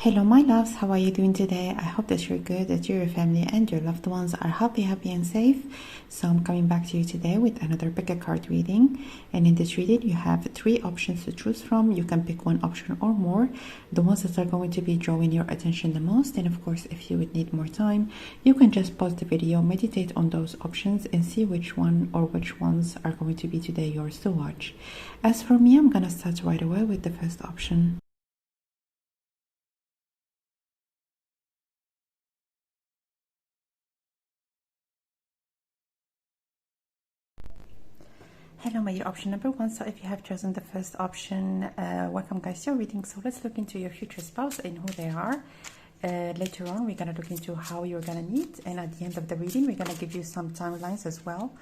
Hello, my loves. How are you doing today? I hope that you're good, that your family and your loved ones are happy, and safe. So I'm coming back to you today with another pick a card reading. And in this reading, you have three options to choose from. You can pick one option or more, the ones that are going to be drawing your attention the most. And of course, if you would need more time, you can just pause the video, meditate on those options, and see which one or which ones are going to be today yours to watch. As for me, I'm gonna start right away with the first option. Hello, my dear option number one. So if you have chosen the first option, welcome guys to your reading. So let's look into your future spouse and who they are. Later on, we're going to look into how you're going to meet. And at the end of the reading, we're going to give you some timelines as well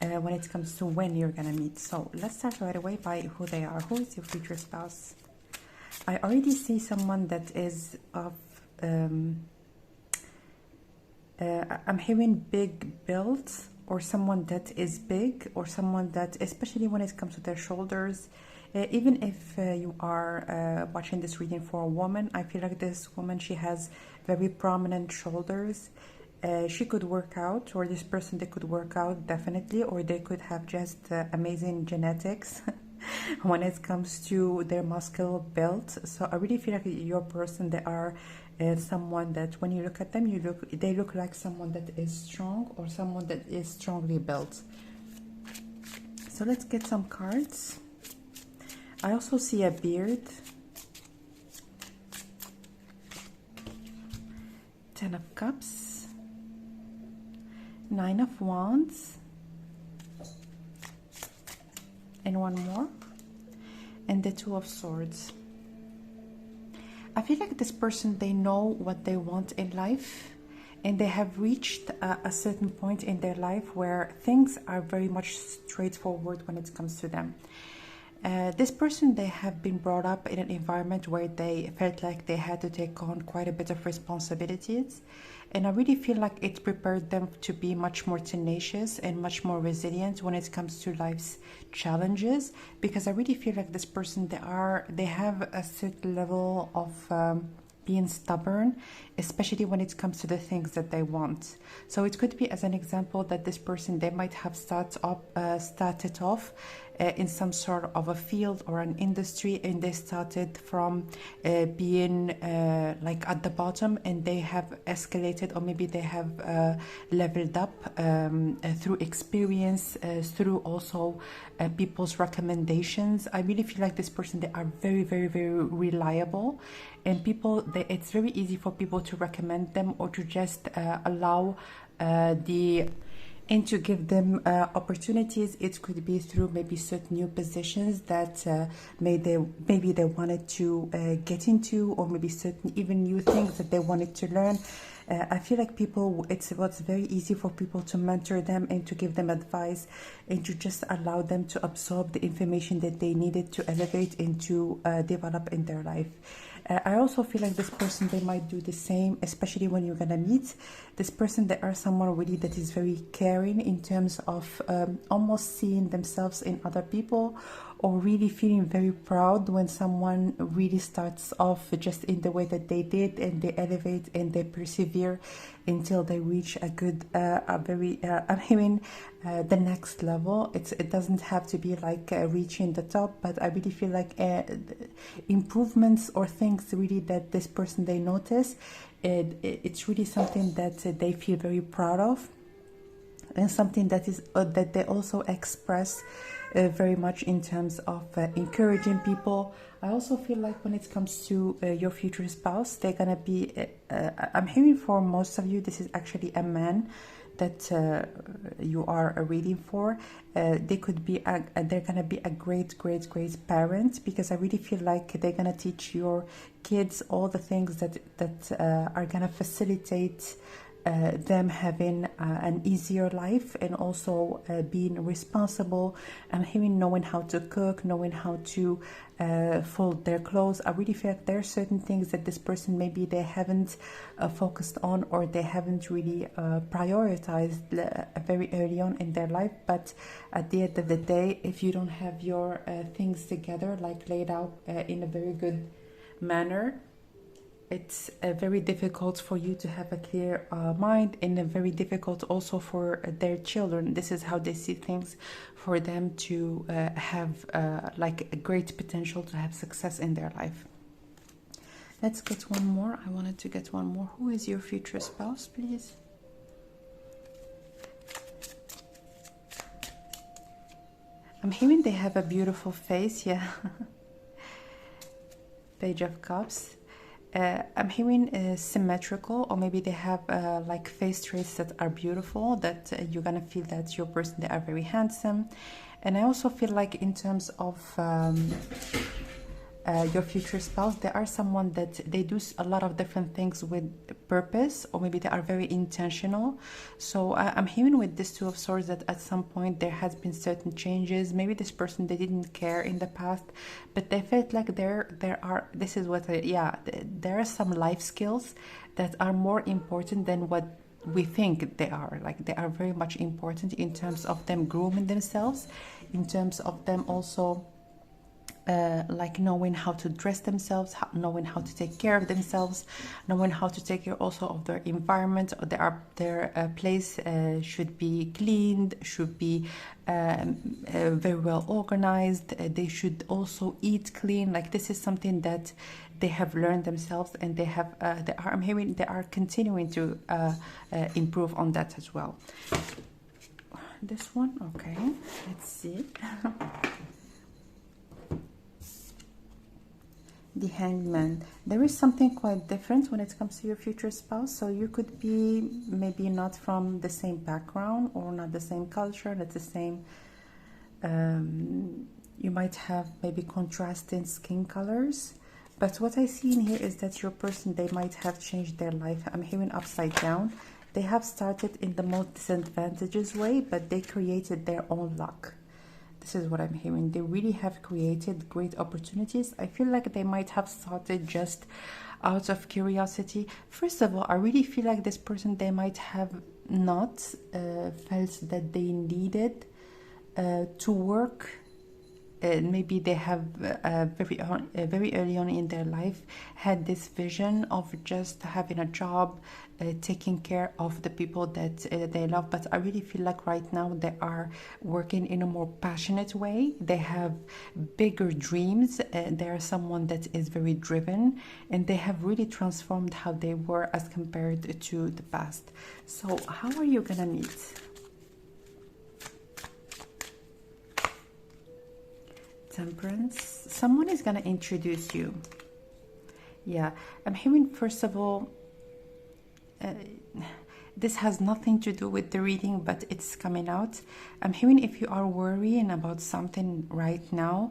when it comes to when you're going to meet. So let's start right away by who they are. Who is your future spouse? I already see someone that is of... I'm hearing big builds, or someone that is big, or someone that, especially when it comes to their shoulders, even if you are watching this reading for a woman, I feel like this woman, she has very prominent shoulders. She could work out, or this person, they could work out definitely, or they could have just amazing genetics when it comes to their muscle build. So I really feel like your person, they are someone that when you look at them, they look like someone that is strong, or someone that is strongly built. So let's get some cards. I also see a beard, 10 of Cups, 9 of Wands, and one more, and the 2 of Swords. I feel like this person, they know what they want in life, and they have reached a certain point in their life where things are very much straightforward when it comes to them. This person, they have been brought up in an environment where they felt like they had to take on quite a bit of responsibilities. And I really feel like it prepared them to be much more tenacious and much more resilient when it comes to life's challenges. Because I really feel like this person, they have a certain level of being stubborn, especially when it comes to the things that they want. So it could be, as an example, that this person, they might have started off in some sort of a field or an industry, and they started from being like at the bottom, and they have escalated, or maybe they have leveled up through experience, through also people's recommendations. I really feel like this person, they are very, very, very reliable, and it's very easy for people to recommend them, or to just allow and to give them opportunities. It could be through maybe certain new positions that maybe they wanted to get into, or maybe certain even new things that they wanted to learn. I feel like it was very easy for people to mentor them and to give them advice, and to just allow them to absorb the information that they needed to elevate and to develop in their life. I also feel like this person, they might do the same, especially when you're gonna meet this person. They are someone really that is very caring in terms of almost seeing themselves in other people, or really feeling very proud when someone really starts off just in the way that they did, and they elevate and they persevere until they reach a good, I'm hearing the next level. It doesn't have to be like reaching the top, but I really feel like improvements or things really that this person, they notice, it's really something that they feel very proud of, and something that is that they also express very much in terms of encouraging people. I also feel like when it comes to your future spouse, they're gonna be I'm hearing for most of you, this is actually a man that you are reading for. They could be they're gonna be a great parent, because I really feel like they're gonna teach your kids all the things that are gonna facilitate them having an easier life, and also being responsible. I'm hearing knowing how to cook, knowing how to fold their clothes. I really feel like there are certain things that this person, maybe they haven't focused on, or they haven't really prioritized very early on in their life. But at the end of the day, if you don't have your things together, like laid out in a very good manner, it's very difficult for you to have a clear mind, and very difficult also for their children. This is how they see things, for them to have like a great potential to have success in their life. Let's get one more. I wanted to get one more. Who is your future spouse, please? I'm hearing they have a beautiful face, yeah. Page of Cups. I'm hearing symmetrical, or maybe they have like face traits that are beautiful, that you're gonna feel that your person, they are very handsome. And I also feel like in terms of your future spouse, they are someone that they do a lot of different things with purpose, or maybe they are very intentional. So I'm hearing with this Two of Swords that at some point there has been certain changes. Maybe this person, they didn't care in the past, but they felt like there are, this is what there are some life skills that are more important than what we think they are. Like, they are very much important in terms of them grooming themselves, in terms of them also like knowing how to dress themselves, knowing how to take care of themselves, knowing how to take care also of their environment. Their place should be cleaned, should be very well organized. They should also eat clean. Like, this is something that they have learned themselves, and they have I'm hearing they are continuing to improve on that as well. This one, okay, let's see. The Hangman. There is something quite different when it comes to your future spouse. So you could be maybe not from the same background, or not the same culture, not the same, you might have maybe contrasting skin colors. But what I see in here is that your person, they might have changed their life. I'm hearing upside down. They have started in the most disadvantageous way, but they created their own luck. This is what I'm hearing. They really have created great opportunities. I feel like they might have started just out of curiosity. First of all, I really feel like this person, they might have not felt that they needed to work. Maybe they have very early on in their life had this vision of just having a job, taking care of the people that they love. But I really feel like right now they are working in a more passionate way. They have bigger dreams. They are someone that is very driven, and they have really transformed how they were as compared to the past. So how are you gonna meet? Temperance. Someone is gonna introduce you. Yeah, I'm hearing, first of all, this has nothing to do with the reading, but it's coming out. I'm hearing, if you are worrying about something right now,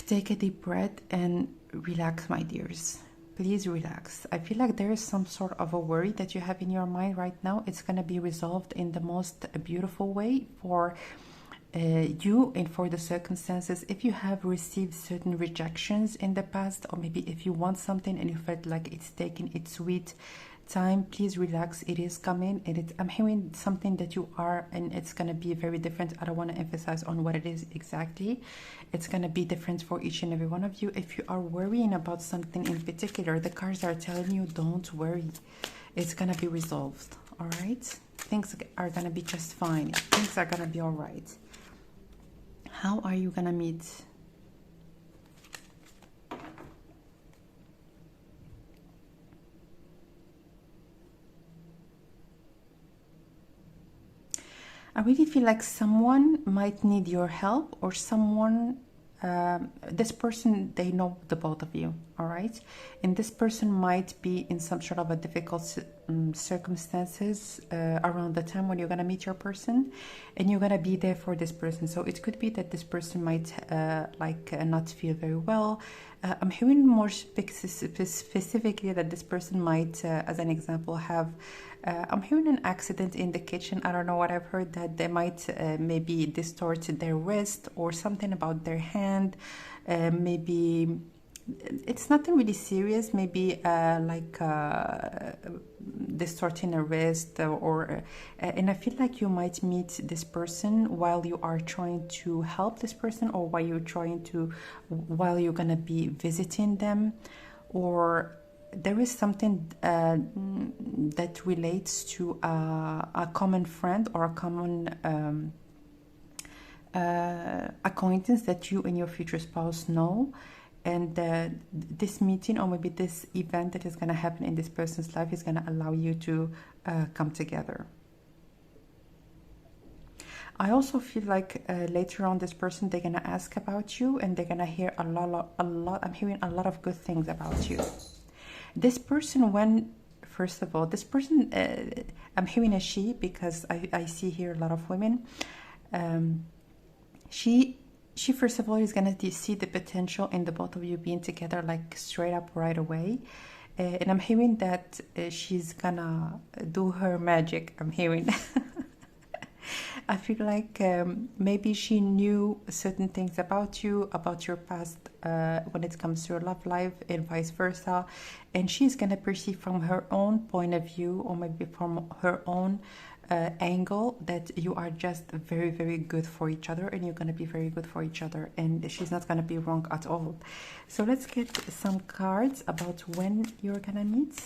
take a deep breath and relax, my dears. Please relax. I feel like there is some sort of a worry that you have in your mind right now. It's gonna be resolved in the most beautiful way for you and for the circumstances. If you have received certain rejections in the past, or maybe if you want something and you felt like it's taking its sweet time, please relax. It is coming, and I'm hearing something that you are, and it's going to be very different. I don't want to emphasize on what it is exactly. It's going to be different for each and every one of you. If you are worrying about something in particular, the cards are telling you, don't worry. It's going to be resolved. All right, things are going to be just fine. Things are going to be all right. How are you gonna meet? I really feel like someone might need your help, or someone, this person, they know the both of you, all right? And this person might be in some sort of a difficult circumstances around the time when you're going to meet your person, and you're going to be there for this person. So it could be that this person might not feel very well. I'm hearing more specifically that this person might, as an example, have I'm hearing an accident in the kitchen. I don't know what I've heard, that they might maybe distort their wrist, or something about their hand. Maybe it's nothing really serious. Maybe distorting a wrist, and I feel like you might meet this person while you are trying to help this person, or while you're gonna be visiting them, or there is something that relates to a common friend or a common acquaintance that you and your future spouse know. And this meeting, or maybe this event that is going to happen in this person's life, is going to allow you to come together. I also feel like later on, this person, they're going to ask about you, and they're going to hear a lot. I'm hearing a lot of good things about you. This person, first of all, this person, I'm hearing a she, because I see here a lot of women. She first of all is going to see the potential in the both of you being together, like straight up right away. And I'm hearing that she's gonna do her magic. I'm hearing. I feel like maybe she knew certain things about you, about your past, when it comes to your love life, and vice versa. And she's going to perceive from her own point of view, or maybe from her own angle, that you are just very, very good for each other, and you're going to be very good for each other. And she's not going to be wrong at all. So let's get some cards about when you're going to meet.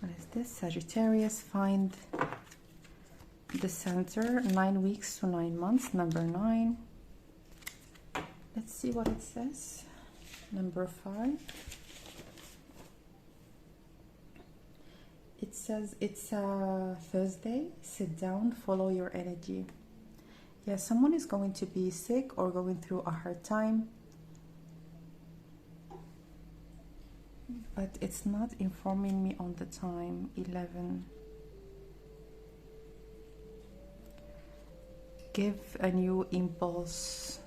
What is this? Sagittarius, find the center. 9 weeks to 9 months, number 9. Let's see what it says. Number 5. It says it's a Thursday. Sit down, follow your energy. Yeah, someone is going to be sick or going through a hard time, but it's not informing me on the time. 11. Give a new impulse.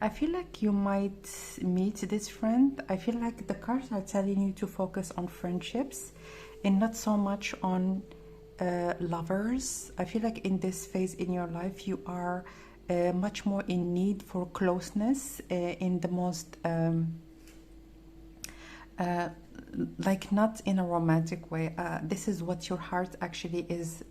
I feel like you might meet this friend. I feel like the cards are telling you to focus on friendships and not so much on lovers. I feel like in this phase in your life, you are much more in need for closeness, in the most like not in a romantic way. This is what your heart actually is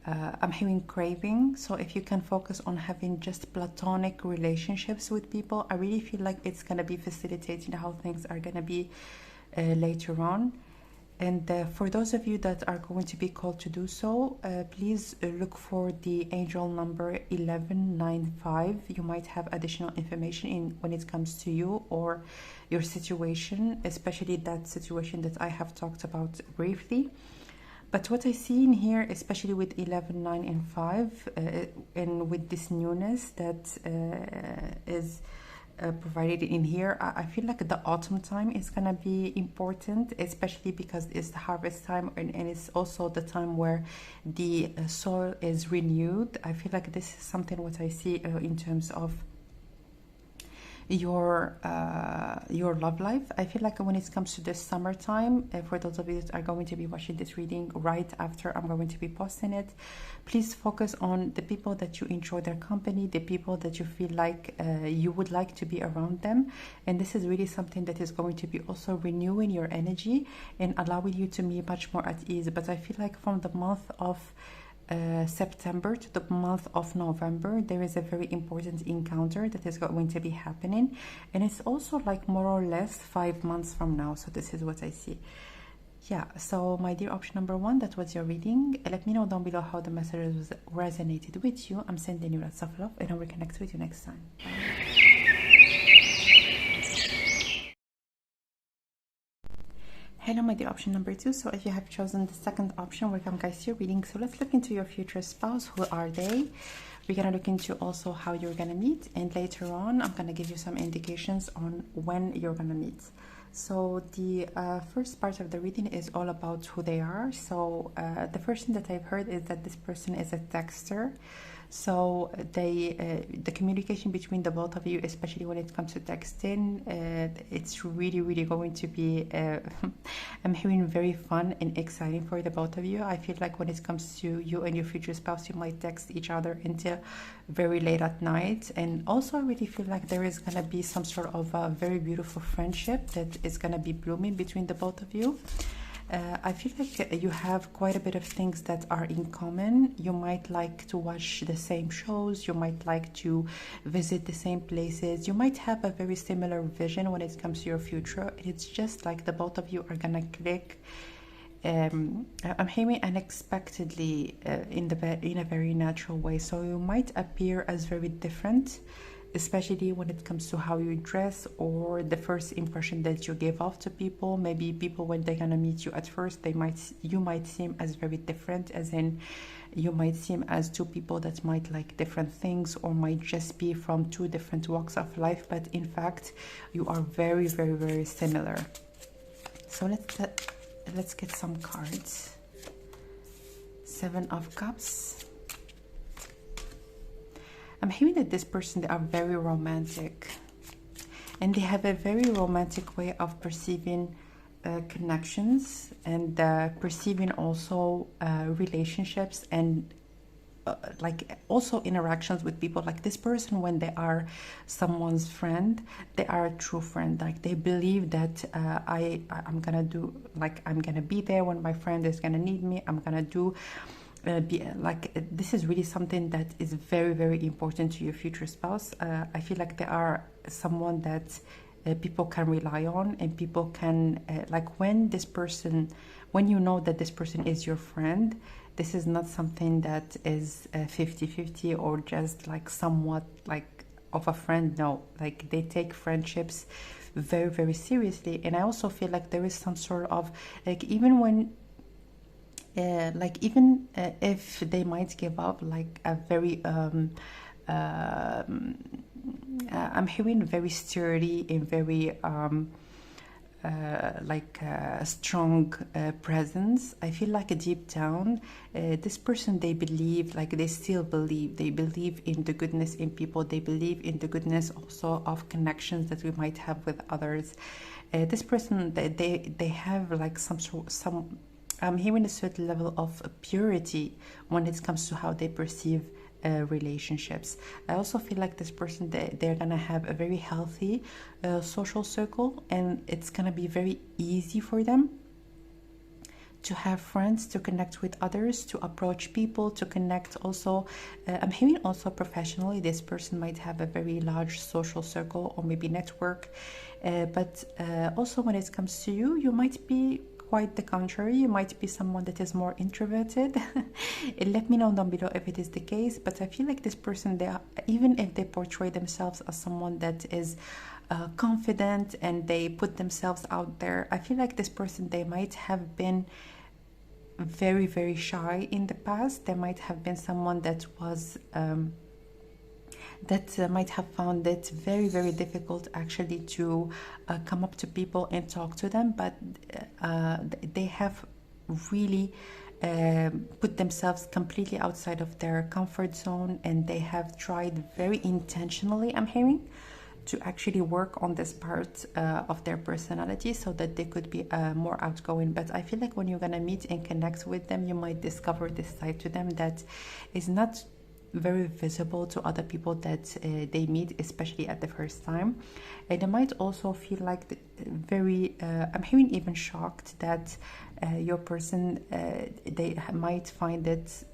I'm hearing craving. So if you can focus on having just platonic relationships with people, I really feel like it's going to be facilitating how things are going to be later on. And for those of you that are going to be called to do so, please look for the angel number 1195. You might have additional information when it comes to you or your situation, especially that situation that I have talked about briefly. But what I see in here, especially with 11, 9, and 5, and with this newness that is provided in here, I feel like the autumn time is going to be important, especially because it's the harvest time, and it's also the time where the soil is renewed. I feel like this is something what I see in terms of your love life. I feel like when it comes to this summertime, for those of you that are going to be watching this reading right after I'm going to be posting it, please focus on the people that you enjoy their company, the people that you feel like you would like to be around them. And this is really something that is going to be also renewing your energy and allowing you to be much more at ease. But I feel like from the month of September to the month of November, there is a very important encounter that is going to be happening, and it's also like more or less 5 months from now. So this is what I see. Yeah, so my dear option number 1, that was your reading. Let me know down below how the messages resonated with you. I'm sending you lots of love, and I will connect with you next time. Bye. Hello, my dear option number 2. So if you have chosen the second option, welcome guys to your reading. So let's look into your future spouse. Who are they? We're going to look into also how you're going to meet, and later on I'm going to give you some indications on when you're going to meet. So the first part of the reading is all about who they are. So the first thing that I've heard is that this person is a texter. So the communication between the both of you, especially when it comes to texting, it's really going to be I'm hearing very fun and exciting for the both of you. I feel like when it comes to you and your future spouse, you might text each other until very late at night. And also I really feel like there is going to be some sort of a very beautiful friendship that is going to be blooming between the both of you. I feel like you have quite a bit of things that are in common. You might like to watch the same shows, you might like to visit the same places, you might have a very similar vision when it comes to your future. It's just like the both of you are gonna click. I'm hearing unexpectedly in a very natural way. So you might appear as very different, especially when it comes to how you dress or the first impression that you give off to people. Maybe people, when they're gonna meet you at first, you might seem as very different, as in you might seem as two people that might like different things or might just be from two different walks of life, but in fact you are very, very, very similar. So let's get some cards. Seven of Cups. I'm hearing that this person, they are very romantic, and they have a very romantic way of perceiving connections and perceiving also relationships and like also interactions with people. Like this person, when they are someone's friend, they are a true friend. Like they believe that I'm gonna do, like I'm gonna be there when my friend is gonna need me. I'm gonna do this is really something that is very, very important to your future spouse. I feel like they are someone that people can rely on, and people can like when you know that this person is your friend, this is not something that is 50-50 or just like somewhat like of a friend. No, like they take friendships very, very seriously. And I also feel like there is some sort of like, even when if they might give up like a very I'm hearing very sturdy and very strong presence. I feel like deep down, this person, they believe in the goodness in people. They believe in the goodness also of connections that we might have with others. This person, they have like some I'm hearing a certain level of purity when it comes to how they perceive relationships. I also feel like this person, they're gonna have a very healthy social circle, and it's gonna be very easy for them to have friends, to connect with others, to approach people, to connect also. I'm hearing also professionally, this person might have a very large social circle or maybe network, but also when it comes to you, you might be quite the contrary. You might be someone that is more introverted. Let me know down below if it is the case. But I feel like this person, even if they portray themselves as someone that is confident and they put themselves out there, I feel like this person, they might have been very, very shy in the past. They might have been someone that was might have found it very, very difficult actually to come up to people and talk to them, but they have really put themselves completely outside of their comfort zone, and they have tried very intentionally, I'm hearing, to actually work on this part of their personality so that they could be more outgoing. But I feel like when you're gonna meet and connect with them, you might discover this side to them that is not very visible to other people that they meet, especially at the first time. And they might also feel like I'm hearing even shocked that your person, they might find it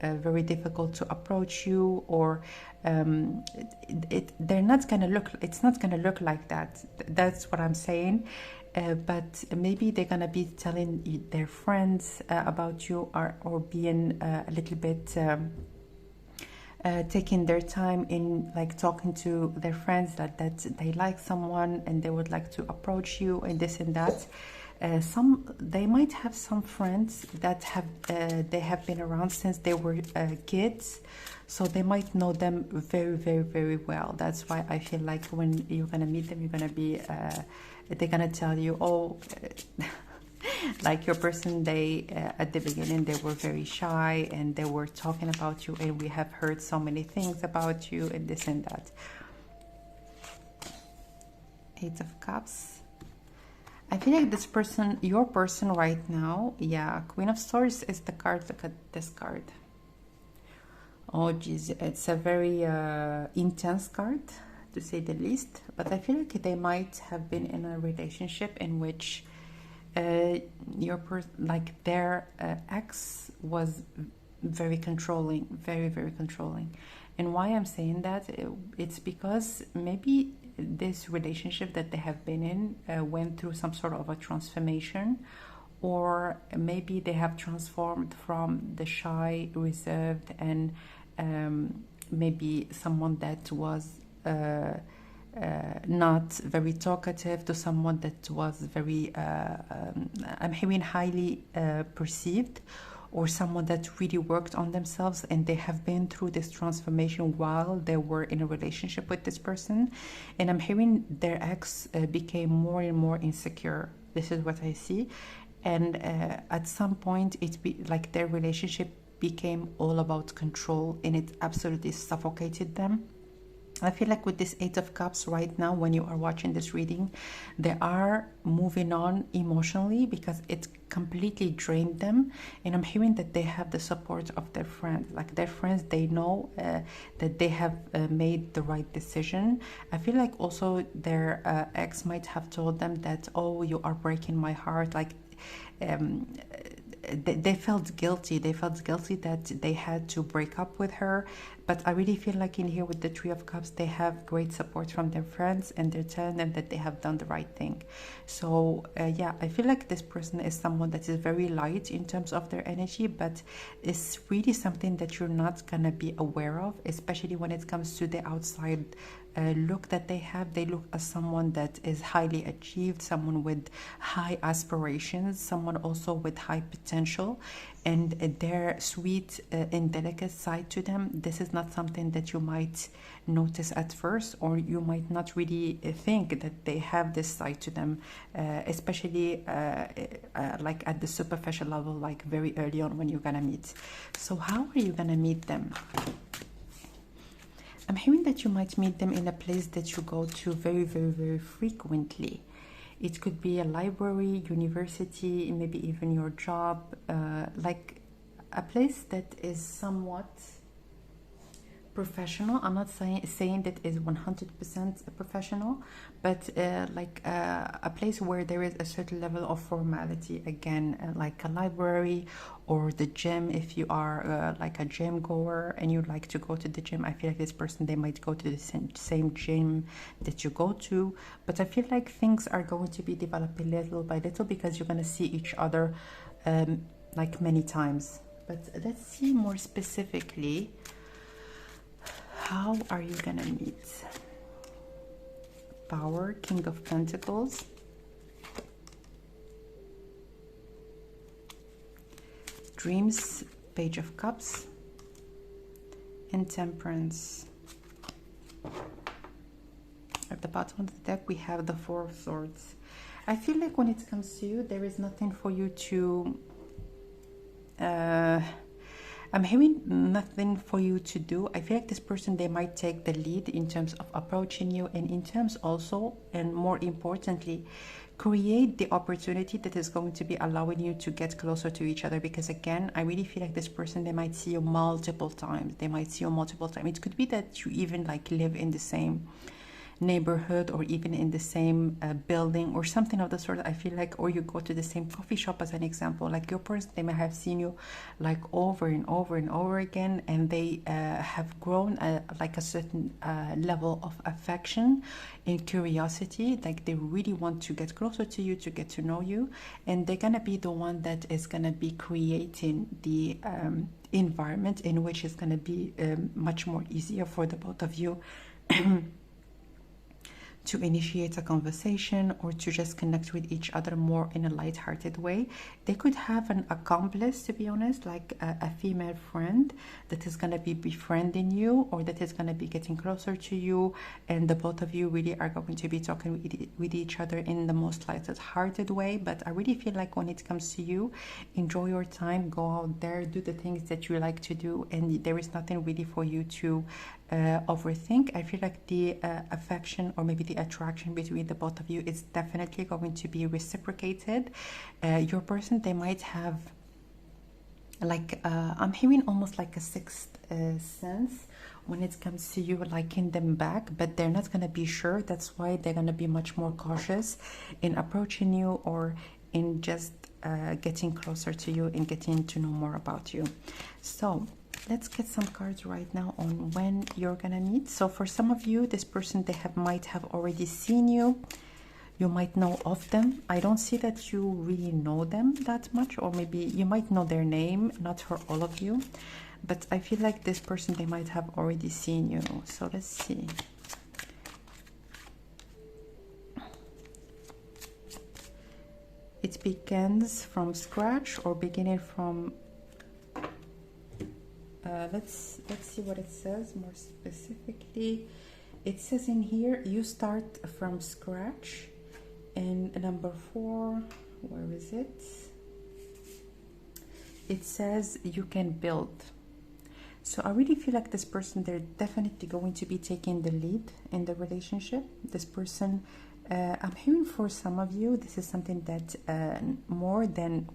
very difficult to approach you, or it's not gonna look like that. That's what I'm saying. But maybe they're gonna be telling their friends about you, or being a little bit taking their time in like talking to their friends that they like someone and they would like to approach you and this and that. They might have some friends that they have been around since they were kids, so they might know them very, very, very well. That's why I feel like when you're gonna meet them, you're gonna be they're gonna tell you, oh, like your person, they at the beginning they were very shy and they were talking about you, and we have heard so many things about you and this and that. Eight of Cups. I feel like this person, your person right now, yeah, Queen of Swords is the card. Look at this card. Oh geez, it's a very intense card, to say the least. But I feel like they might have been in a relationship in which your like their ex was very controlling, very, very controlling. And why I'm saying that, it's because maybe this relationship that they have been in went through some sort of a transformation, or maybe they have transformed from the shy, reserved, and maybe someone that was not very talkative to someone that was very, I'm hearing highly perceived, or someone that really worked on themselves, and they have been through this transformation while they were in a relationship with this person. And I'm hearing their ex became more and more insecure. This is what I see. And at some point, like their relationship became all about control, and it absolutely suffocated them. I feel like with this Eight of Cups right now, when you are watching this reading, they are moving on emotionally because it completely drained them. And I'm hearing that they have the support of their friends. Like their friends, they know that they have made the right decision. I feel like also their ex might have told them that, oh, you are breaking my heart. Like, they felt guilty. They felt guilty that they had to break up with her. But I really feel like in here with the Three of Cups, they have great support from their friends, and they're telling them that they have done the right thing. So yeah, I feel like this person is someone that is very light in terms of their energy, but it's really something that you're not gonna be aware of, especially when it comes to the outside look that they have. They look as someone that is highly achieved, someone with high aspirations, someone also with high potential, and their sweet and delicate side to them. This is not something that you might notice at first, or you might not really think that they have this side to them, especially like at the superficial level, like very early on when you're gonna meet. So how are you gonna meet them? I'm hearing that you might meet them in a place that you go to very, very, very frequently. It could be a library, university, maybe even your job, like a place that is somewhat professional. I'm not saying that is 100% professional, but like a place where there is a certain level of formality. Again, like a library or the gym. If you are like a gym goer and you like to go to the gym, I feel like this person, they might go to the same gym that you go to. But I feel like things are going to be developing little by little because you're going to see each other like many times. But let's see more specifically, how are you gonna meet? Power, King of Pentacles, Dreams, Page of Cups, and Temperance. At the bottom of the deck, we have the Four of Swords. I feel like when it comes to you, there is nothing for you to I'm hearing nothing for you to do. I feel like this person, they might take the lead in terms of approaching you, and in terms also, and more importantly, create the opportunity that is going to be allowing you to get closer to each other. Because again, I really feel like this person, they might see you multiple times. They might see you multiple times. It could be that you even like live in the same neighborhood, or even in the same building or something of the sort. I feel like, or you go to the same coffee shop as an example. Like your person, they may have seen you like over and over and over again, and they have grown like a certain level of affection and curiosity. Like they really want to get closer to you, to get to know you, and they're gonna be the one that is gonna be creating the environment in which it's gonna be much more easier for the both of you to initiate a conversation, or to just connect with each other more in a light-hearted way. They could have an accomplice, to be honest, like a female friend that is going to be befriending you, or that is going to be getting closer to you, and the both of you really are going to be talking with each other in the most light-hearted way. But I really feel like when it comes to you, enjoy your time, go out there, do the things that you like to do, and there is nothing really for you to overthink. I feel like the affection, or maybe the attraction between the both of you, is definitely going to be reciprocated. Your person, they might have like I'm hearing almost like a sixth sense when it comes to you liking them back, but they're not going to be sure. That's why they're going to be much more cautious in approaching you, or in just getting closer to you and getting to know more about you. So let's get some cards right now on when you're gonna meet. So for some of you, this person, they might have already seen you. You might know of them. I don't see that you really know them that much, or maybe you might know their name, not for all of you. But I feel like this person, they might have already seen you. So let's see. It begins from scratch or beginning from... let's see what it says more specifically. It says in here, you start from scratch. And number 4, where is it? It says you can build. So I really feel like this person, they're definitely going to be taking the lead in the relationship. This person, I'm hearing for some of you, this is something that more than,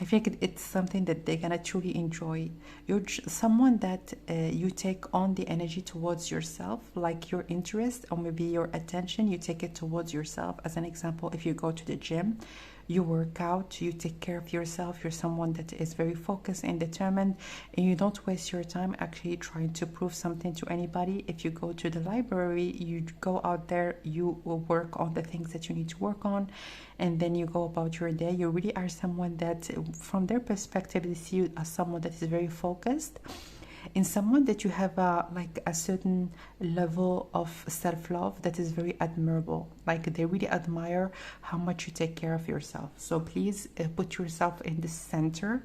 I think it's something that they're gonna truly enjoy. You're someone that you take on the energy towards yourself, like your interest or maybe your attention, you take it towards yourself. As an example, if you go to the gym, you work out, you take care of yourself, you're someone that is very focused and determined, and you don't waste your time actually trying to prove something to anybody. If you go to the library, you go out there, you will work on the things that you need to work on, and then you go about your day. You really are someone that, from their perspective, they see you as someone that is very focused, in someone that you have like a certain level of self-love that is very admirable. Like they really admire how much you take care of yourself. So please put yourself in the center.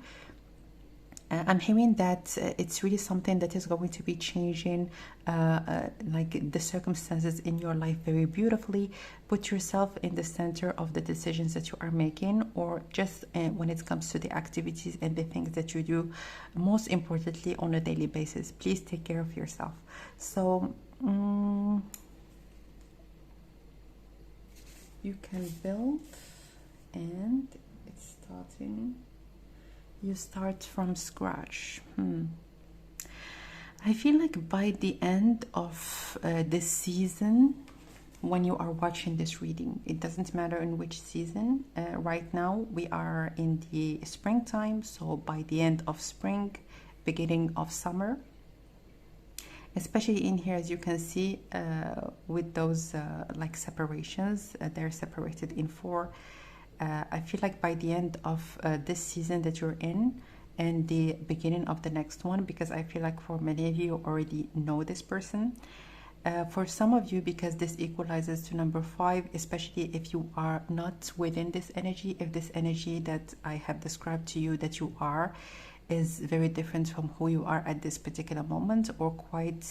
I'm hearing that it's really something that is going to be changing like the circumstances in your life very beautifully. Put yourself in the center of the decisions that you are making, or just when it comes to the activities and the things that you do, most importantly on a daily basis. Please take care of yourself. So you can build, and it's starting. You start from scratch. I feel like by the end of this season, when you are watching this reading, it doesn't matter in which season. Right now we are in the springtime, so by the end of spring, beginning of summer, especially in here, as you can see, with those like separations, they're separated in 4. I feel like by the end of this season that you're in and the beginning of the next one, because I feel like for many of you already know this person. For some of you, because this equalizes to number 5, especially if you are not within this energy, if this energy that I have described to you that you are is very different from who you are at this particular moment, or quite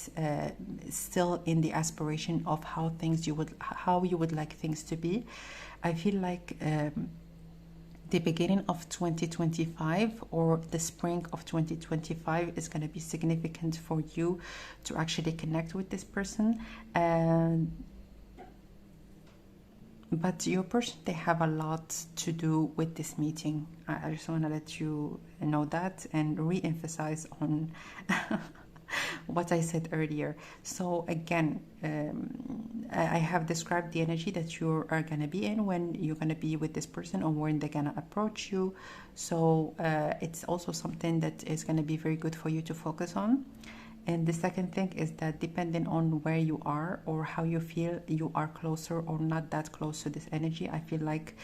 still in the aspiration of how you would like things to be. I feel like the beginning of 2025 or the spring of 2025 is going to be significant for you to actually connect with this person. But your person, they have a lot to do with this meeting. I just want to let you know that and re-emphasize on what I said earlier. So again, I have described the energy that you are going to be in when you're going to be with this person, or when they're going to approach you. So it's also something that is going to be very good for you to focus on. And the second thing is that depending on where you are or how you feel, you are closer or not that close to this energy. I feel like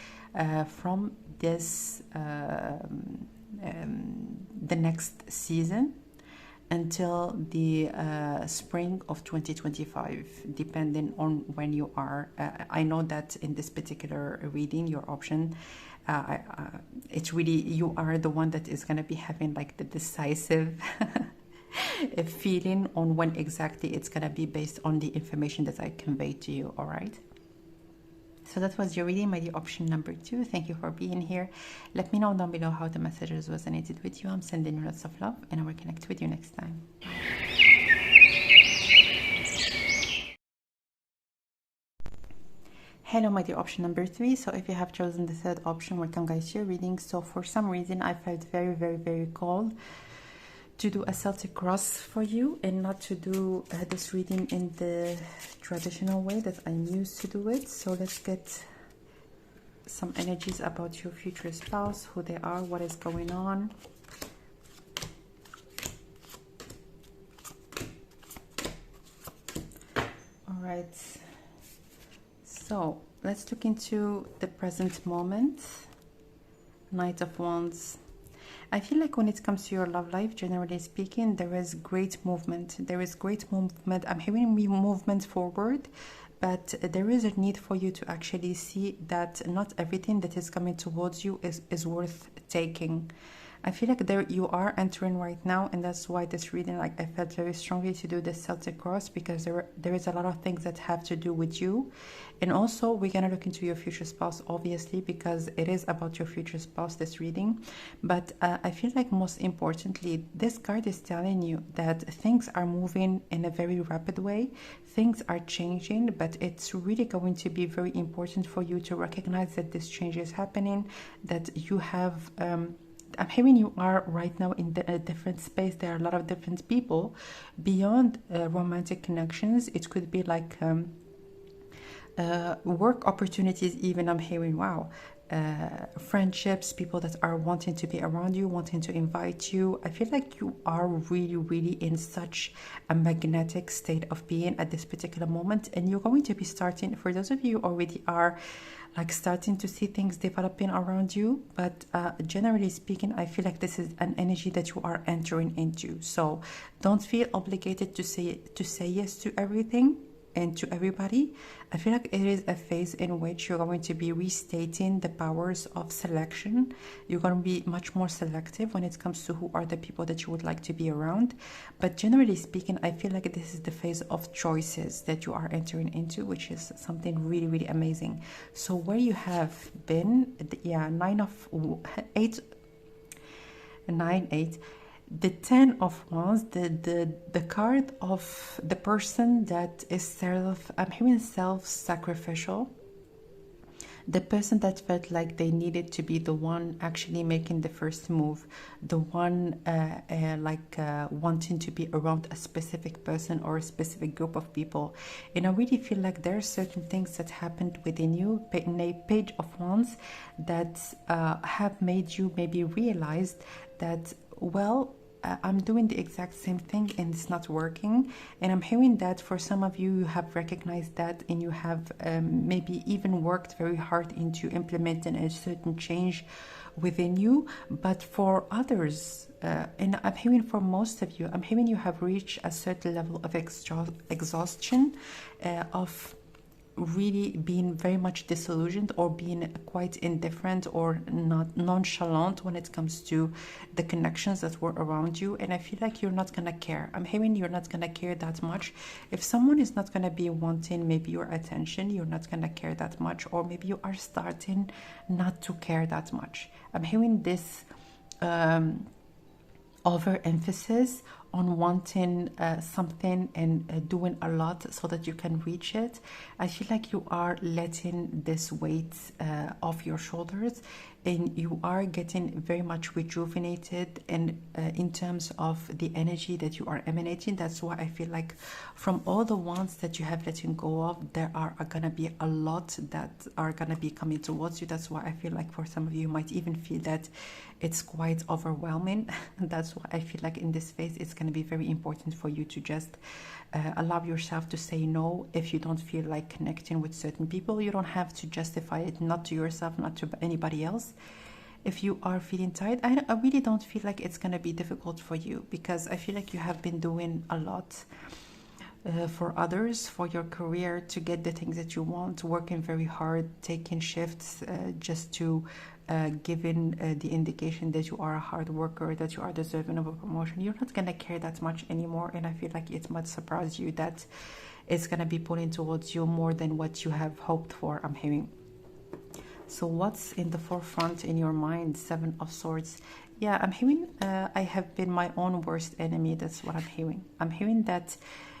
from this the next season until the spring of 2025, depending on when you are. I know that in this particular reading, your option, it's really, you are the one that is going to be having like the decisive a feeling on when exactly it's going to be, based on the information that I conveyed to you. All right, so that was your reading, my dear option number 2. Thank you for being here. Let me know down below how the messages resonated with you. I'm sending you lots of love, and I will connect with you next time. Hello, my dear option number 3. So if you have chosen the third option, welcome guys to your reading. So for some reason, I felt very, very, very called to do a Celtic cross for you, and not to do this reading in the traditional way that I'm used to do it. So let's get some energies about your future spouse, who they are, what is going on. All right. So let's look into the present moment. Knight of Wands. I feel like when it comes to your love life, generally speaking, there is great movement. There is great movement. I'm hearing movement forward, but there is a need for you to actually see that not everything that is coming towards you is worth taking. I feel like there you are entering right now, and that's why this reading, like, I felt very strongly to do the Celtic cross, because there is a lot of things that have to do with you. And also we're gonna look into your future spouse, obviously, because it is about your future spouse, this reading. But I feel like most importantly, this card is telling you that things are moving in a very rapid way. Things are changing, but it's really going to be very important for you to recognize that this change is happening, that you have I'm hearing you are right now in a different space. There are a lot of different people beyond romantic connections. It could be like work opportunities even. I'm hearing, wow, friendships, people that are wanting to be around you, wanting to invite you. I feel like you are really in such a magnetic state of being at this particular moment, and you're going to be starting, for those of you who already are like starting to see things developing around you, but generally speaking, I feel like this is an energy that you are entering into. So don't feel obligated to say yes to everything and to everybody. I feel like it is a phase in which you're going to be restating the powers of selection. You're going to be much more selective when it comes to who are the people that you would like to be around. But generally speaking, I feel like this is the phase of choices that you are entering into, which is something really amazing. So where you have been, yeah, 9-8, the 10 of Wands, the card of the person that is I'm hearing self-sacrificial. The person that felt like they needed to be the one actually making the first move, the one wanting to be around a specific person or a specific group of people. And I really feel like there are certain things that happened within you, in a Page of Wands, that have made you maybe realize that, well, I'm doing the exact same thing and it's not working. And I'm hearing that for some of you, you have recognized that, and you have maybe even worked very hard into implementing a certain change within you. But for others, and I'm hearing for most of you, I'm hearing you have reached a certain level of exhaustion, of really being very much disillusioned, or being quite indifferent or not nonchalant when it comes to the connections that were around you. And I feel like you're not gonna care. I'm hearing you're not gonna care that much. If someone is not gonna be wanting maybe your attention, you're not gonna care that much, or maybe you are starting not to care that much. I'm hearing this overemphasis on wanting something and doing a lot so that you can reach it. I feel like you are letting this weight off your shoulders, and you are getting very much rejuvenated, and in terms of the energy that you are emanating. That's why I feel like from all the ones that you have letting go of, there are gonna be a lot that are gonna be coming towards you. That's why I feel like for some of you might even feel that it's quite overwhelming. And that's why I feel like in this phase it's going to be very important for you to just allow yourself to say no. If you don't feel like connecting with certain people, you don't have to justify it, not to yourself, not to anybody else. If you are feeling tired, I really don't feel like it's going to be difficult for you, because I feel like you have been doing a lot for others, for your career, to get the things that you want, working very hard, taking shifts just to given the indication that you are a hard worker, that you are deserving of a promotion. You're not going to care that much anymore, and I feel like it might surprise you that it's going to be pulling towards you more than what you have hoped for, I'm hearing. So what's in the forefront in your mind? 7 of Swords. Yeah, I'm hearing I have been my own worst enemy. That's what I'm hearing. I'm hearing that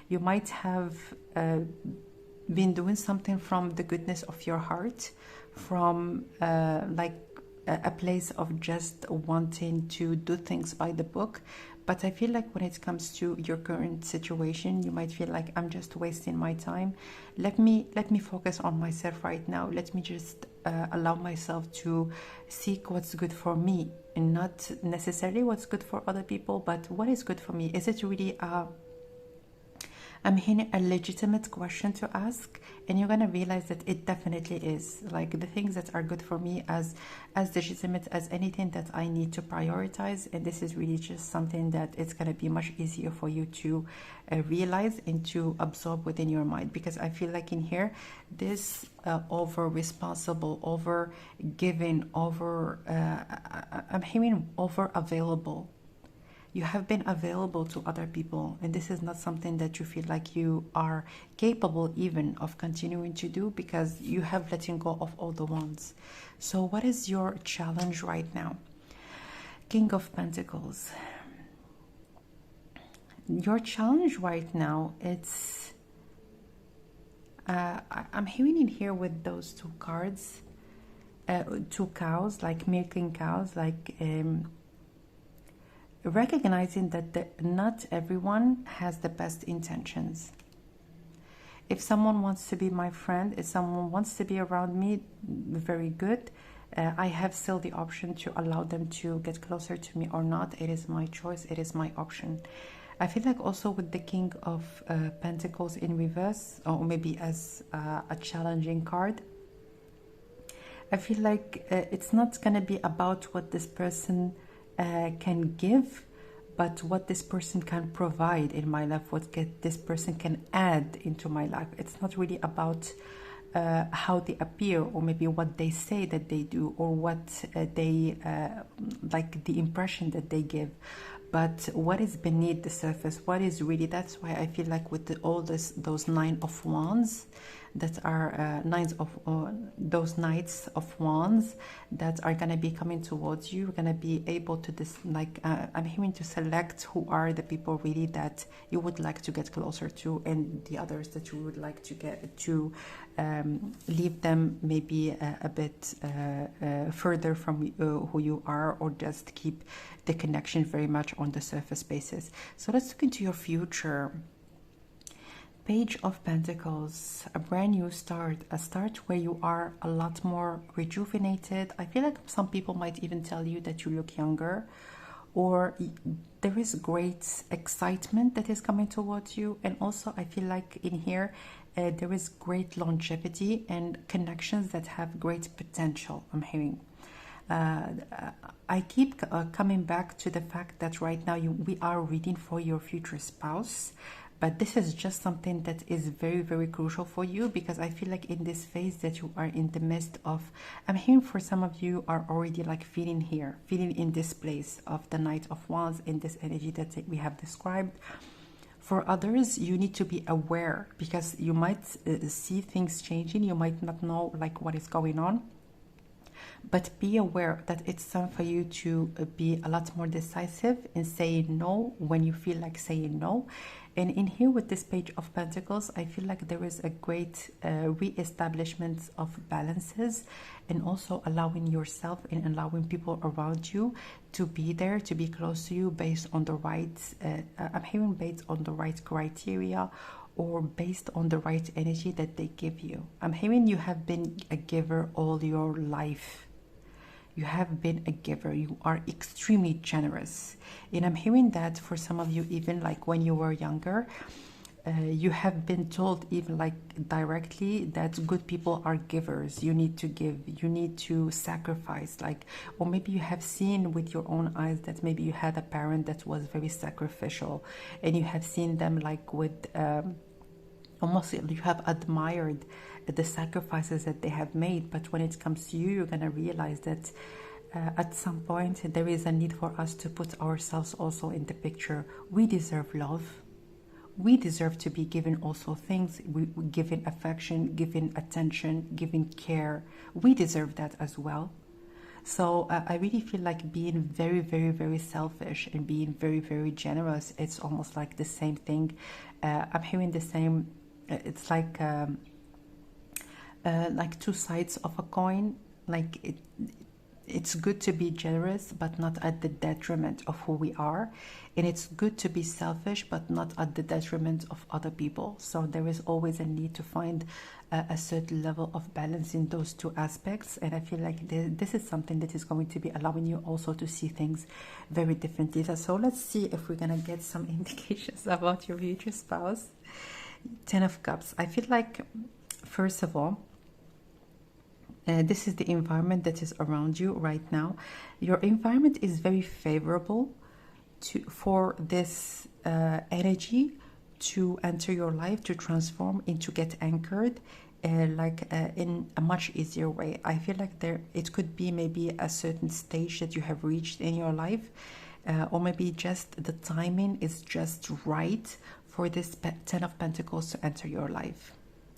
you might have been doing something from the goodness of your heart, from like a place of just wanting to do things by the book. But I feel like when it comes to your current situation, you might feel like I'm just wasting my time. Let me focus on myself right now. Let me just allow myself to seek what's good for me, and not necessarily what's good for other people, but what is good for me. Is it really I'm hearing a legitimate question to ask, and you're gonna realize that it definitely is. Like, the things that are good for me as legitimate as anything that I need to prioritize, and this is really just something that it's gonna be much easier for you to realize and to absorb within your mind. Because I feel like in here, this over responsible, over giving, over I'm hearing over available. You have been available to other people, and this is not something that you feel like you are capable even of continuing to do, because you have letting go of all the ones. So what is your challenge right now? King of Pentacles. Your challenge right now, it's I'm hearing in here with those two cards, two cows, like milking cows, like recognizing that not everyone has the best intentions. If someone wants to be my friend, if someone wants to be around me, very good. I have still the option to allow them to get closer to me or not. It is my choice. It is my option. I feel like also with the King of Pentacles in reverse, or maybe as a challenging card, I feel like it's not going to be about what this person can give, but what this person can provide in my life, what this person can add into my life. It's not really about how they appear, or maybe what they say that they do, or what they like the impression that they give, but what is beneath the surface, what is really. That's why I feel like with those Nine of Wands, that are those Knights of Wands that are gonna be coming towards you, you're gonna be able to I'm hearing to select who are the people really that you would like to get closer to, and the others that you would like to get to leave them maybe a bit further from who you are, or just keep the connection very much on the surface basis. So let's look into your future. Page of Pentacles, a brand new start, a start where you are a lot more rejuvenated. I feel like some people might even tell you that you look younger, or there is great excitement that is coming towards you. And also I feel like in here there is great longevity and connections that have great potential, I'm hearing. I keep coming back to the fact that right now we are reading for your future spouse, but this is just something that is very, very crucial for you, because I feel like in this phase that you are in the midst of, I'm hearing for some of you are already like feeling in this place of the Knight of Wands, in this energy that we have described. For others, you need to be aware, because you might see things changing, you might not know like what is going on. But be aware that it's time for you to be a lot more decisive in saying no when you feel like saying no. And in here with this Page of Pentacles, I feel like there is a great re-establishment of balances, and also allowing yourself and allowing people around you to be there, to be close to you based on the right, I'm hearing based on the right criteria, or based on the right energy that they give you. I'm hearing you have been a giver all your life. You have been a giver. You are extremely generous. And I'm hearing that for some of you, even like when you were younger, you have been told even like directly that good people are givers. You need to give, you need to sacrifice, like, or maybe you have seen with your own eyes that maybe you had a parent that was very sacrificial, and you have seen them like with almost, you have admired the sacrifices that they have made. But when it comes to you, you're going to realize that at some point there is a need for us to put ourselves also in the picture. We deserve love. We deserve to be given also things, given affection, given attention, given care. We deserve that as well. So I really feel like being very, very, very selfish and being very, very generous, it's almost like the same thing. I'm hearing the same. It's like two sides of a coin. Like it's good to be generous, but not at the detriment of who we are. And it's good to be selfish, but not at the detriment of other people. So there is always a need to find a certain level of balance in those two aspects. And I feel like this is something that is going to be allowing you also to see things very differently. So let's see if we're going to get some indications about your future spouse. 10 of Cups. I feel like, first of all, this is the environment that is around you right now. Your environment is very favorable for this energy to enter your life, to transform and to get anchored in a much easier way. I feel like it could be maybe a certain stage that you have reached in your life, or maybe just the timing is just right for this 10 of Pentacles to enter your life.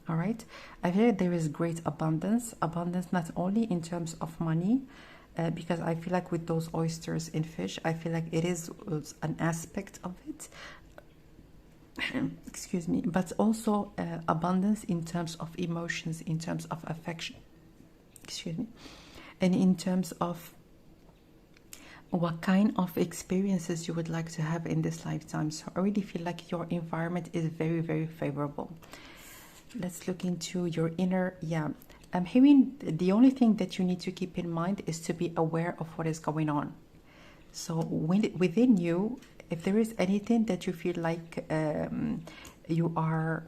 All right, I feel like there is great abundance not only in terms of money, because I feel like with those oysters and fish, I feel like it is an aspect of it, excuse me, but also abundance in terms of emotions, in terms of affection, excuse me, and in terms of what kind of experiences you would like to have in this lifetime. So I really feel like your environment is very, very favorable. Let's look into your inner, I'm hearing the only thing that you need to keep in mind is to be aware of what is going on. So within you, if there is anything that you feel like you are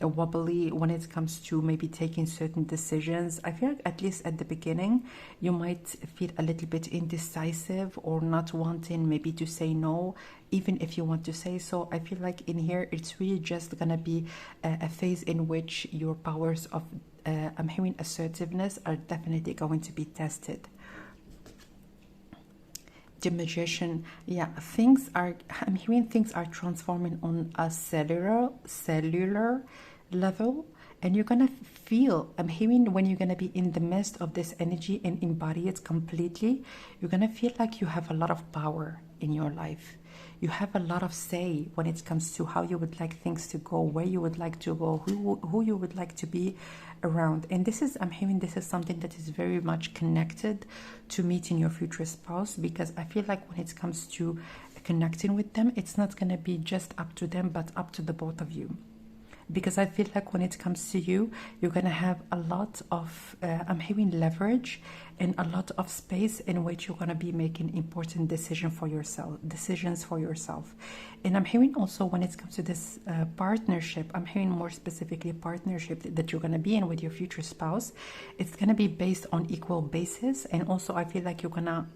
wobbly when it comes to maybe taking certain decisions, I feel like at least at the beginning you might feel a little bit indecisive or not wanting maybe to say no, even if you want to say so. I feel like in here it's really just gonna be a phase in which your powers of I'm hearing assertiveness are definitely going to be tested. The Magician, I'm hearing things are transforming on a cellular level, and you're gonna feel, I'm hearing when you're gonna be in the midst of this energy and embody it completely, you're gonna feel like you have a lot of power in your life. You have a lot of say when it comes to how you would like things to go, where you would like to go, who you would like to be around. And this is, I'm hearing this is something that is very much connected to meeting your future spouse, because I feel like when it comes to connecting with them, it's not going to be just up to them, but up to the both of you. Because I feel like when it comes to you, you're going to have a lot of, I'm hearing leverage and a lot of space in which you're going to be making important decisions for yourself. And I'm hearing also when it comes to this partnership, I'm hearing more specifically partnership that you're going to be in with your future spouse. It's going to be based on equal basis. And also I feel like you're going to,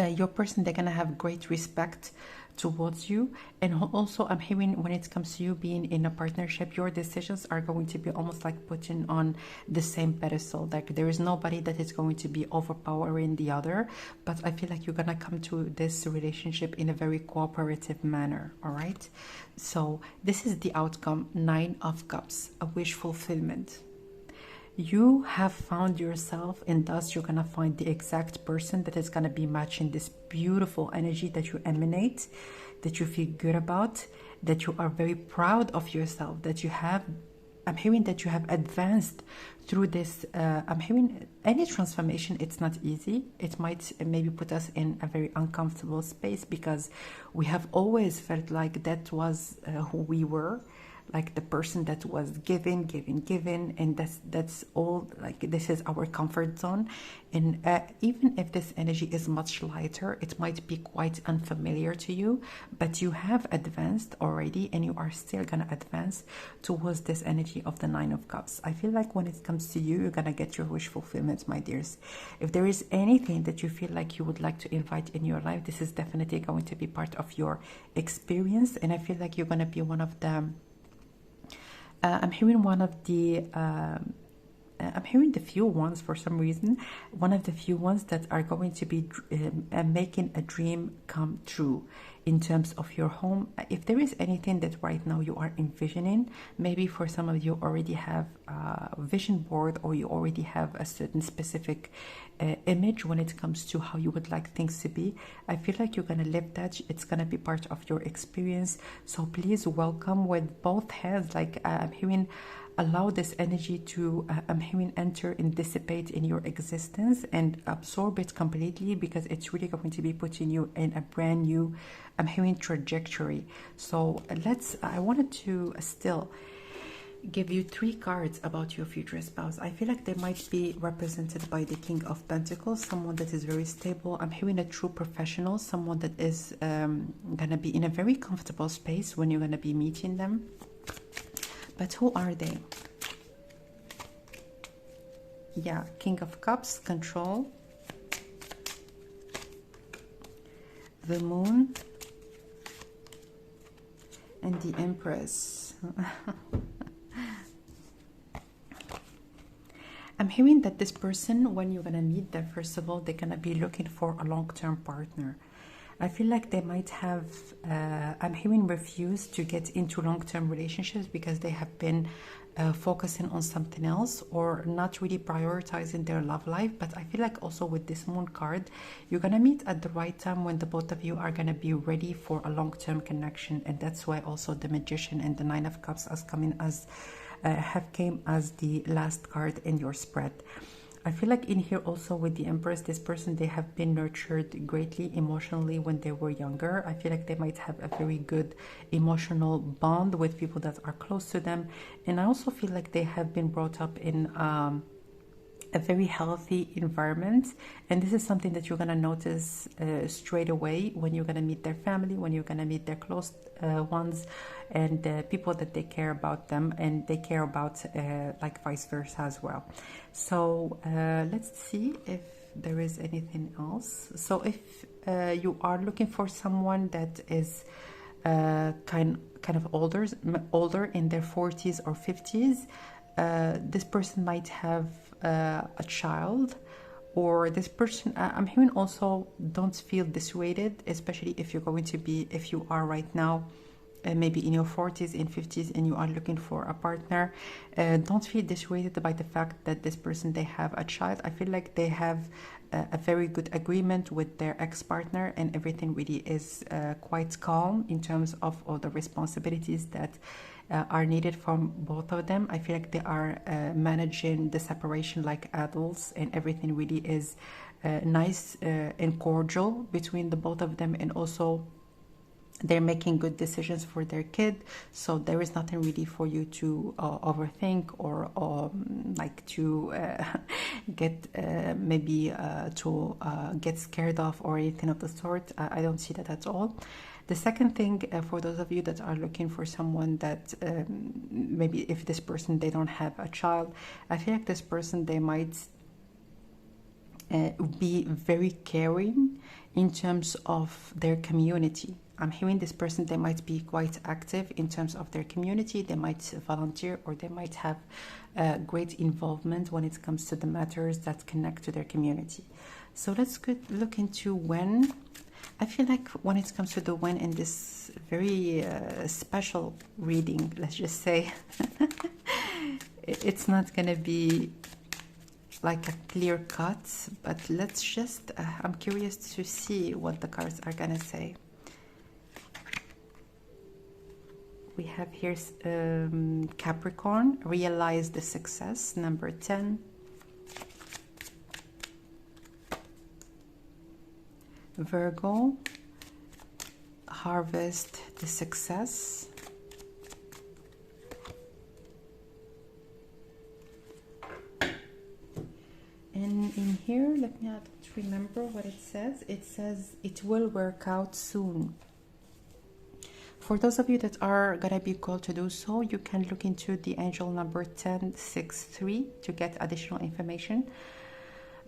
your person, they're going to have great respect towards you. And also I'm hearing when it comes to you being in a partnership, your decisions are going to be almost like putting on the same pedestal. Like there is nobody that is going to be overpowering the other, but I feel like you're gonna come to this relationship in a very cooperative manner. All right, so this is the outcome. 9 of Cups, a wish fulfillment. You have found yourself, and thus you're gonna find the exact person that is gonna be matching this beautiful energy that you emanate, that you feel good about, that you are very proud of yourself, that you have, I'm hearing that you have advanced through this. I'm hearing any transformation, it's not easy. It might maybe put us in a very uncomfortable space, because we have always felt like that was who we were, like the person that was giving, and that's all, like this is our comfort zone. And even if this energy is much lighter, it might be quite unfamiliar to you, but you have advanced already, and you are still gonna advance towards this energy of the 9 of Cups. I feel like when it comes to you, you're gonna get your wish fulfillment, my dears. If there is anything that you feel like you would like to invite in your life, this is definitely going to be part of your experience. And I feel like you're gonna be one of the I'm hearing one of the I'm hearing the few ones, for some reason, one of the few ones that are going to be making a dream come true in terms of your home. If there is anything that right now you are envisioning, maybe for some of you already have a vision board, or you already have a certain specific image when it comes to how you would like things to be. I feel like you're going to live that. It's going to be part of your experience. So please welcome with both hands. Like I'm hearing allow this energy to I'm hearing enter and dissipate in your existence and absorb it completely, because it's really going to be putting you in a brand new I'm hearing trajectory. So I wanted to still give you 3 cards about your future spouse. I feel like they might be represented by the King of Pentacles, someone that is very stable. I'm hearing a true professional, someone that is gonna be in a very comfortable space when you're gonna be meeting them. But who are they? Yeah, King of Cups, control, the Moon, and the Empress. I'm hearing that this person, when you're gonna meet them, first of all, they're gonna be looking for a long-term partner. I feel like they might have, I'm hearing refused to get into long-term relationships because they have been focusing on something else or not really prioritizing their love life. But I feel like also with this Moon card, you're gonna meet at the right time when the both of you are gonna be ready for a long-term connection. And that's why also the Magician and the Nine of Cups as coming as have came as the last card in your spread. I feel like in here also with the Empress, this person, they have been nurtured greatly emotionally when they were younger. I feel like they might have a very good emotional bond with people that are close to them. And I also feel like they have been brought up in a very healthy environment, and this is something that you're going to notice straight away when you're going to meet their family, when you're going to meet their close ones, and people that they care about them and they care about like vice versa as well. So let's see if there is anything else. So if you are looking for someone that is kind of older in their 40s or 50s, this person might have a child, or this person, I'm hearing also don't feel dissuaded, especially if you're going to be, if you are right now maybe in your 40s and 50s and you are looking for a partner, don't feel dissuaded by the fact that this person, they have a child. I feel like they have a very good agreement with their ex-partner, and everything really is quite calm in terms of all the responsibilities that are needed from both of them. I feel like they are managing the separation like adults, and everything really is nice and cordial between the both of them, and also they're making good decisions for their kid. So there is nothing really for you to overthink or like to get maybe to get scared of or anything of the sort. I don't see that at all. The second thing, for those of you that are looking for someone that maybe if this person, they don't have a child, I feel like this person, they might be very caring in terms of their community. I'm hearing this person, they might be quite active in terms of their community. They might volunteer, or they might have great involvement when it comes to the matters that connect to their community. So let's look into when. I feel like when it comes to the when in this very special reading, let's just say, it's not going to be like a clear cut, but let's just, I'm curious to see what the cards are going to say. We have here Capricorn, realize the success, number 10. Virgo, harvest the success. And in here, let me remember what it says. It says it will work out soon. For those of you that are going to be called to do so, you can look into the angel number 1063 to get additional information.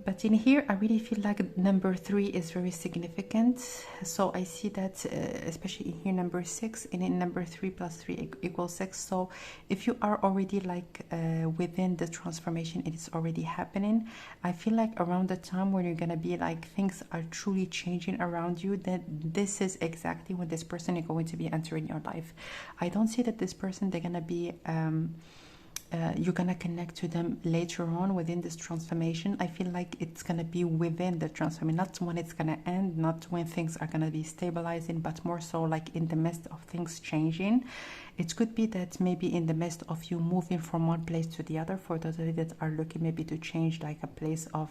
But in here, I really feel like number 3 is very significant. So I see that, especially in here, number 6, and in number 3 plus 3 equals 6. So if you are already like within the transformation, it is already happening. I feel like around the time when you're going to be like, things are truly changing around you, that this is exactly when this person is going to be entering your life. I don't see that this person, they're going to be... you're going to connect to them later on within this transformation. I feel like it's going to be within the transformation, not when it's going to end, not when things are going to be stabilizing, but more so like in the midst of things changing. it could be that maybe in the midst of you moving from one place to the other, for those of you that are looking maybe to change like a place of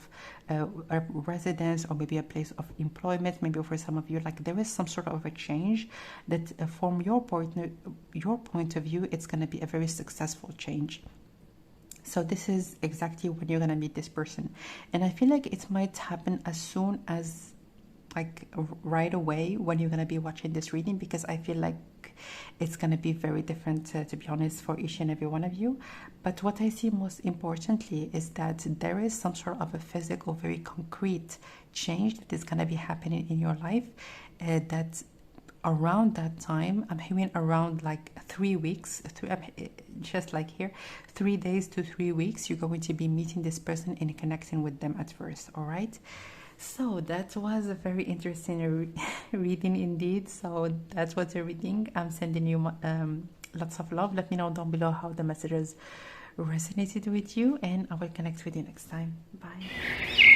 a residence, or maybe a place of employment, maybe for some of you, like there is some sort of a change that from your point of view, it's going to be a very successful change. So this is exactly when you're going to meet this person. And I feel like it might happen as soon as, like, right away when you're going to be watching this reading, because I feel like it's going to be very different, to be honest, for each and every one of you. But what I see most importantly is that there is some sort of a physical, very concrete change that is going to be happening in your life, that around that time, I'm hearing around like 3 weeks, just like here, 3 days to 3 weeks, you're going to be meeting this person and connecting with them at first. All right, so that was a very interesting reading indeed. So that was a reading. I'm sending you lots of love. Let me know down below how the messages resonated with you, and I will connect with you next time. Bye.